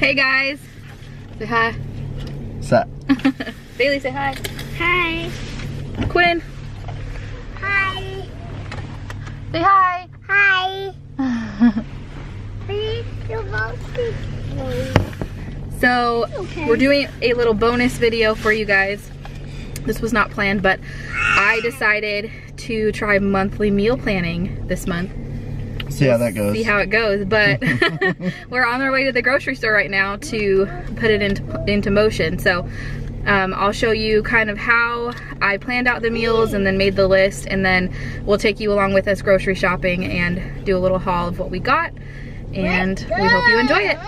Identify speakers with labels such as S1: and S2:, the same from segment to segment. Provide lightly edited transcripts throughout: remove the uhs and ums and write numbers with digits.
S1: Hey guys. Say hi.
S2: What's that?
S1: Bailey, say hi.
S3: Hi.
S1: Quinn.
S3: Hi.
S1: Say hi.
S3: Hi.
S1: So
S3: Okay.
S1: we're doing a little bonus video for you guys. This was not planned, but I decided to try monthly meal planning this month.
S2: See how that goes.
S1: See how it goes, but we're on our way to the grocery store right now to put it into motion. So I'll show you kind of how I planned out the meals and then made the list, and then we'll take you along with us grocery shopping and do a little haul of what we got, and we hope you enjoy it.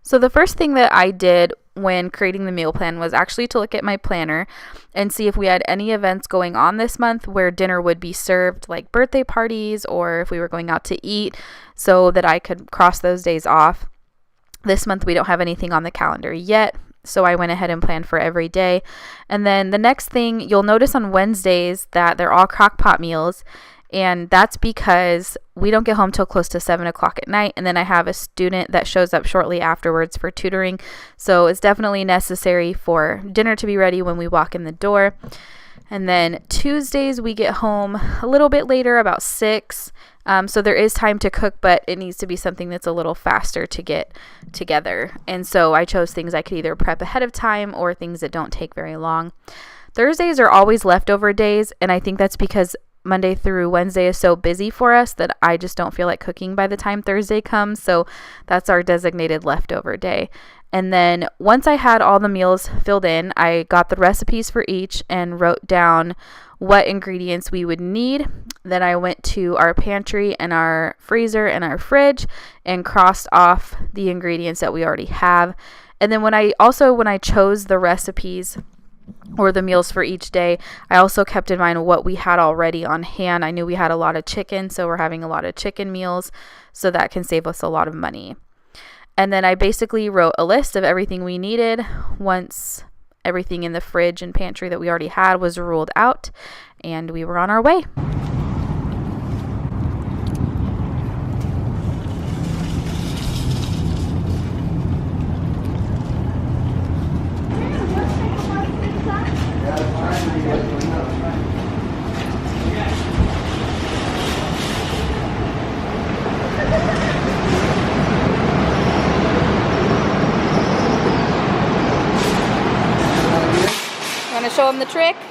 S1: So the first thing that I did when creating the meal plan was actually to look at my planner and see if we had any events going on this month where dinner would be served, like birthday parties or if we were going out to eat, so that I could cross those days off. This month we don't have anything on the calendar yet, so I went ahead and planned for every day. And then the next thing, you'll notice on Wednesdays that they're all Crock-Pot meals, and that's because we don't get home till close to 7 o'clock at night, and then I have a student that shows up shortly afterwards for tutoring, so it's definitely necessary for dinner to be ready when we walk in the door. And then Tuesdays we get home a little bit later, about 6, so there is time to cook, but it needs to be something that's a little faster to get together, and so I chose things I could either prep ahead of time or things that don't take very long. Thursdays are always leftover days, and I think that's because Monday through Wednesday is so busy for us that I just don't feel like cooking by the time Thursday comes, so that's our designated leftover day. And then once I had all the meals filled in, I got the recipes for each and wrote down what ingredients we would need. Then I went to our pantry and our freezer and our fridge and crossed off the ingredients that we already have. And then when I chose the recipes or the meals for each day, I also kept in mind what we had already on hand. I knew we had a lot of chicken, so we're having a lot of chicken meals, so that can save us a lot of money. And then I basically wrote a list of everything we needed once everything in the fridge and pantry that we already had was ruled out, and we were on our way. Want to show them the trick?
S2: You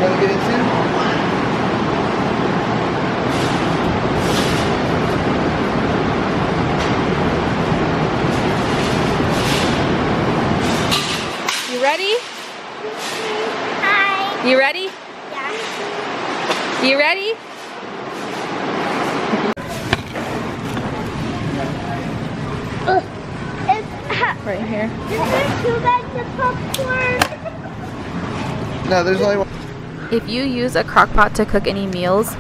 S2: want to get into?
S1: You ready?
S3: Hi.
S1: You ready?
S3: Yeah.
S1: You ready? Right here.
S3: Is there 2 bags of popcorn?
S2: No, there's only one.
S1: If you use a Crock-Pot to cook any meals,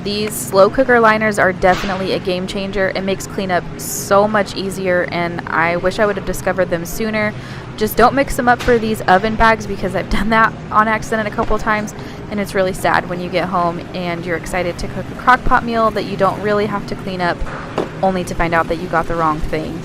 S1: these slow cooker liners are definitely a game changer. It makes cleanup so much easier, and I wish I would have discovered them sooner. Just don't mix them up for these oven bags, because I've done that on accident a couple times, and it's really sad when you get home and you're excited to cook a Crock-Pot meal that you don't really have to clean up, only to find out that you got the wrong thing.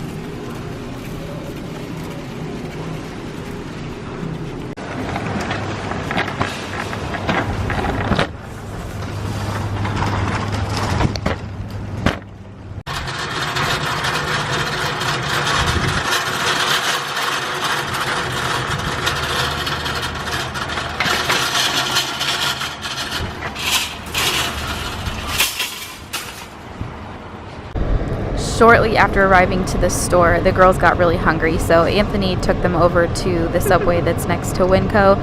S1: Shortly after arriving to the store, the girls got really hungry, so Anthony took them over to the Subway that's next to Winco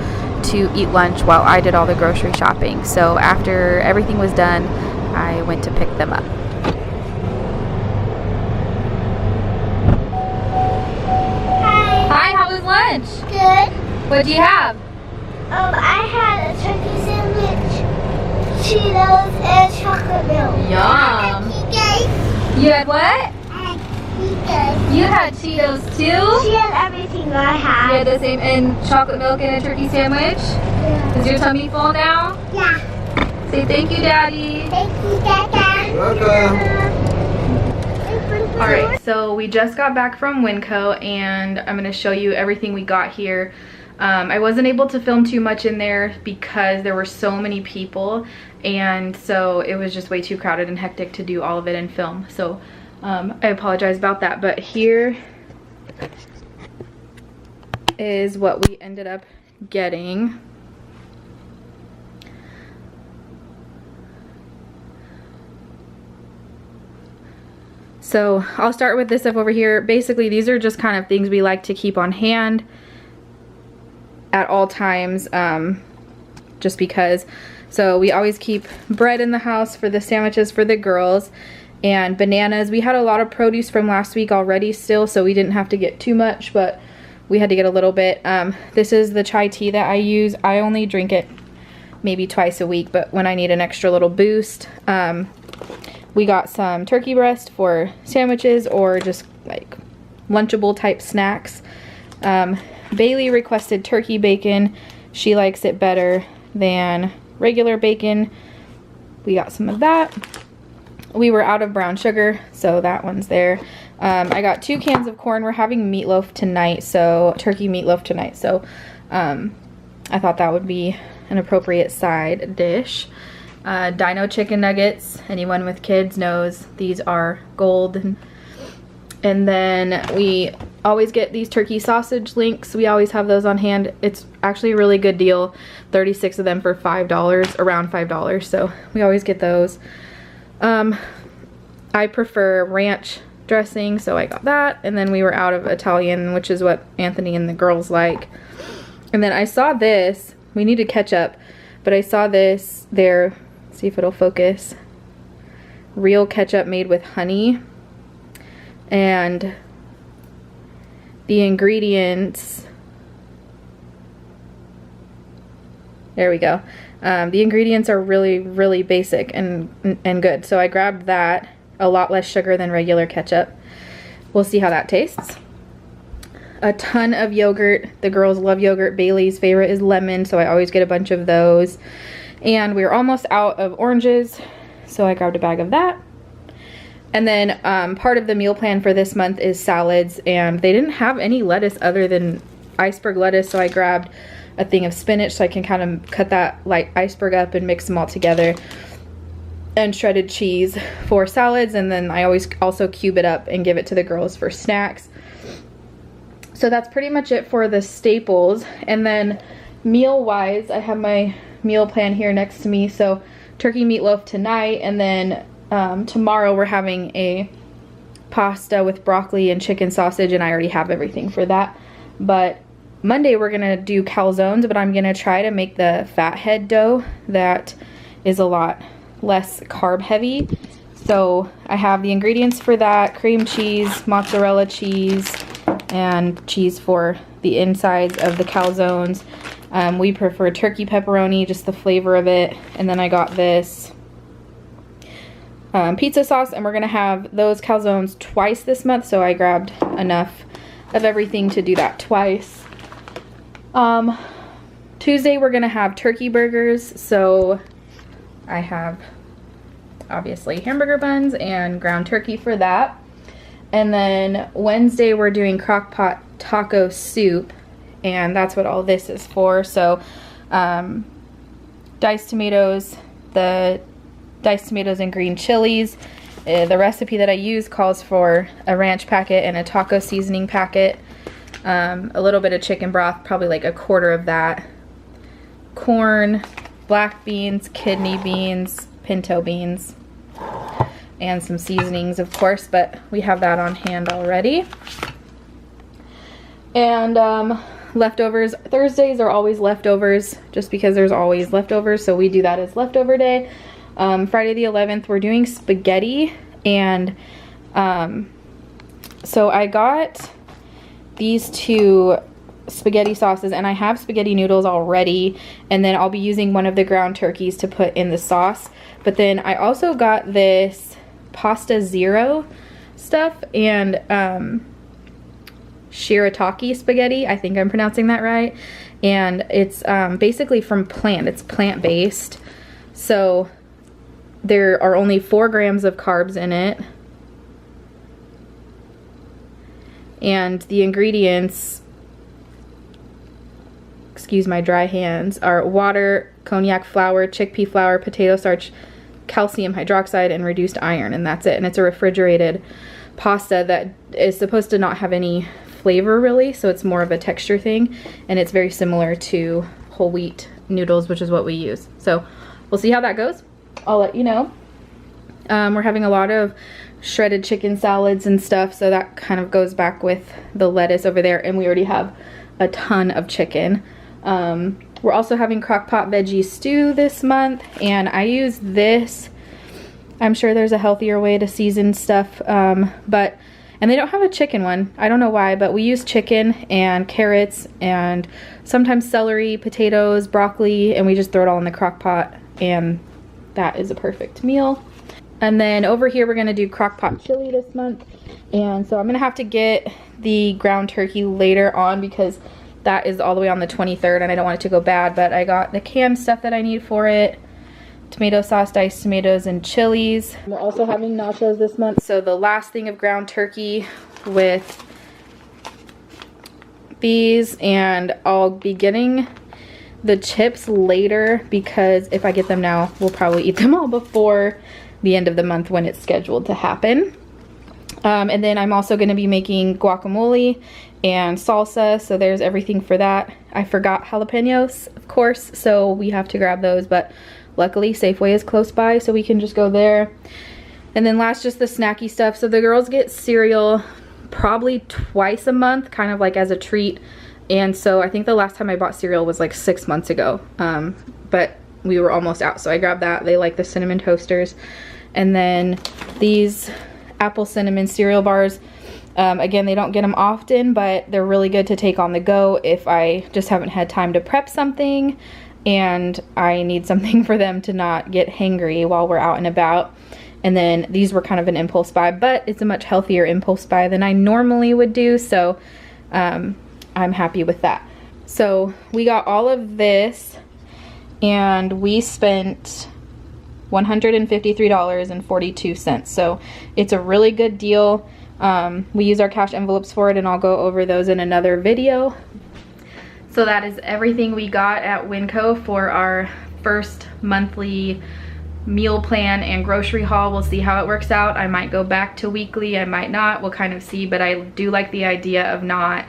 S1: to eat lunch while I did all the grocery shopping. So after everything was done, I went to pick them up. Hi, how was lunch?
S3: Good.
S1: What'd you have?
S3: I had a turkey sandwich, Cheetos, and chocolate milk.
S1: Yum. You had what? You had Cheetos too?
S3: She had everything I had.
S1: You had the same, and chocolate milk and a turkey sandwich?
S3: Yeah.
S1: Is your tummy full now?
S3: Yeah.
S1: Say thank you, Daddy.
S3: Thank you, Dada.
S2: Welcome.
S1: Alright, so we just got back from Winco and I'm going to show you everything we got here. I wasn't able to film too much in there because there were so many people, and so it was just way too crowded and hectic to do all of it and film. So I apologize about that, but here is what we ended up getting. So I'll start with this stuff over here. Basically, these are just kind of things we like to keep on hand at all times, just because. So we always keep bread in the house for the sandwiches for the girls, and bananas. We had a lot of produce from last week already still, so we didn't have to get too much, but we had to get a little bit. This is the chai tea that I use. I only drink it maybe twice a week, but when I need an extra little boost. We got some turkey breast for sandwiches or just like lunchable type snacks. Bailey requested turkey bacon. She likes it better than regular bacon. We got some of that. We were out of brown sugar, so that one's there. I got 2 cans of corn. We're having meatloaf tonight, so turkey meatloaf tonight. So I thought that would be an appropriate side dish. Dino chicken nuggets. Anyone with kids knows these are gold. And then we always get these turkey sausage links. We always have those on hand. It's actually a really good deal. 36 of them for $5, around $5. So we always get those. I prefer ranch dressing, so I got that. And then we were out of Italian, which is what Anthony and the girls like. And then I saw this. We need to catch up, but I saw this there. See if it'll focus. Real ketchup made with honey. And the ingredients, there we go. The ingredients are really basic and good. So I grabbed that. A lot less sugar than regular ketchup. We'll see how that tastes. A ton of yogurt. The girls love yogurt. Bailey's favorite is lemon, so I always get a bunch of those. And we're almost out of oranges, so I grabbed a bag of that. And then part of the meal plan for this month is salads, and they didn't have any lettuce other than iceberg lettuce, so I grabbed a thing of spinach so I can kind of cut that like iceberg up and mix them all together. And shredded cheese for salads, and then I always also cube it up and give it to the girls for snacks. So that's pretty much it for the staples. And then meal wise, I have my meal plan here next to me. So turkey meatloaf tonight, and then tomorrow we're having a pasta with broccoli and chicken sausage, and I already have everything for that. But Monday we're gonna do calzones, but I'm gonna try to make the fathead dough that is a lot less carb heavy. So I have the ingredients for that: cream cheese, mozzarella cheese, and cheese for the insides of the calzones. We prefer turkey pepperoni, just the flavor of it. And then I got this pizza sauce, and we're gonna have those calzones twice this month, so I grabbed enough of everything to do that twice. Tuesday we're gonna have turkey burgers, so I have obviously hamburger buns and ground turkey for that. And then Wednesday we're doing Crock-Pot taco soup, and that's what all this is for. So diced tomatoes, the diced tomatoes and green chilies. The recipe that I use calls for a ranch packet and a taco seasoning packet. A little bit of chicken broth, probably like a quarter of that. Corn, black beans, kidney beans, pinto beans, and some seasonings, of course, but we have that on hand already. And leftovers. Thursdays are always leftovers, just because there's always leftovers, so we do that as leftover day. Friday the 11th we're doing spaghetti, and so I got these 2 spaghetti sauces, and I have spaghetti noodles already, and then I'll be using one of the ground turkeys to put in the sauce. But then I also got this pasta zero stuff and Shirataki Spaghetti, I think I'm pronouncing that right, and it's basically from plant. It's plant-based. So there are only 4 grams of carbs in it. And the ingredients, excuse my dry hands, are water, cognac flour, chickpea flour, potato starch, calcium hydroxide, and reduced iron, and that's it. And it's a refrigerated pasta that is supposed to not have any flavor really, so it's more of a texture thing, and it's very similar to whole wheat noodles, which is what we use. So we'll see how that goes. I'll let you know. We're having a lot of shredded chicken salads and stuff, so that kind of goes back with the lettuce over there, and we already have a ton of chicken. We're also having Crock-Pot veggie stew this month, and I use this. I'm sure there's a healthier way to season stuff, and they don't have a chicken one. I don't know why, but we use chicken and carrots and sometimes celery, potatoes, broccoli, and we just throw it all in the Crock-Pot, and that is a perfect meal. And then over here we're gonna do Crock-Pot chili this month, and so I'm gonna have to get the ground turkey later on because that is all the way on the 23rd and I don't want it to go bad, but I got the canned stuff that I need for it. Tomato sauce, diced tomatoes, and chilies. We're also having nachos this month. So the last thing of ground turkey with these, and I'll be getting the chips later because if I get them now, we'll probably eat them all before the end of the month when it's scheduled to happen. And then I'm also going to be making guacamole and salsa, so there's everything for that. I forgot jalapenos, of course, so we have to grab those, but luckily Safeway is close by, so we can just go there. And then last, just the snacky stuff. So the girls get cereal probably twice a month, kind of like as a treat. And so I think the last time I bought cereal was like 6 months ago, but we were almost out, so I grabbed that. They like the cinnamon toasters. And then these apple cinnamon cereal bars. Again, they don't get them often, but they're really good to take on the go if I just haven't had time to prep something and I need something for them to not get hangry while we're out and about. And then these were kind of an impulse buy, but it's a much healthier impulse buy than I normally would do, so I'm happy with that. So we got all of this and we spent $153.42, so it's a really good deal. We use our cash envelopes for it, and I'll go over those in another video. So that is everything we got at Winco for our first monthly meal plan and grocery haul. We'll see how it works out. I might go back to weekly, I might not, we'll kind of see, but I do like the idea of not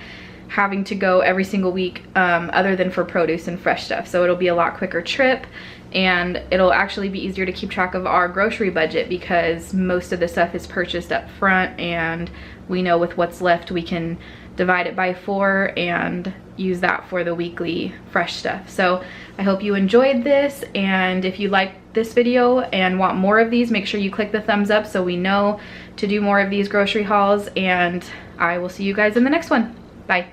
S1: having to go every single week other than for produce and fresh stuff. So it'll be a lot quicker trip, and it'll actually be easier to keep track of our grocery budget because most of the stuff is purchased up front, and we know with what's left we can divide it by 4 and use that for the weekly fresh stuff. So I hope you enjoyed this, and if you like this video and want more of these, make sure you click the thumbs up so we know to do more of these grocery hauls, and I will see you guys in the next one. Bye.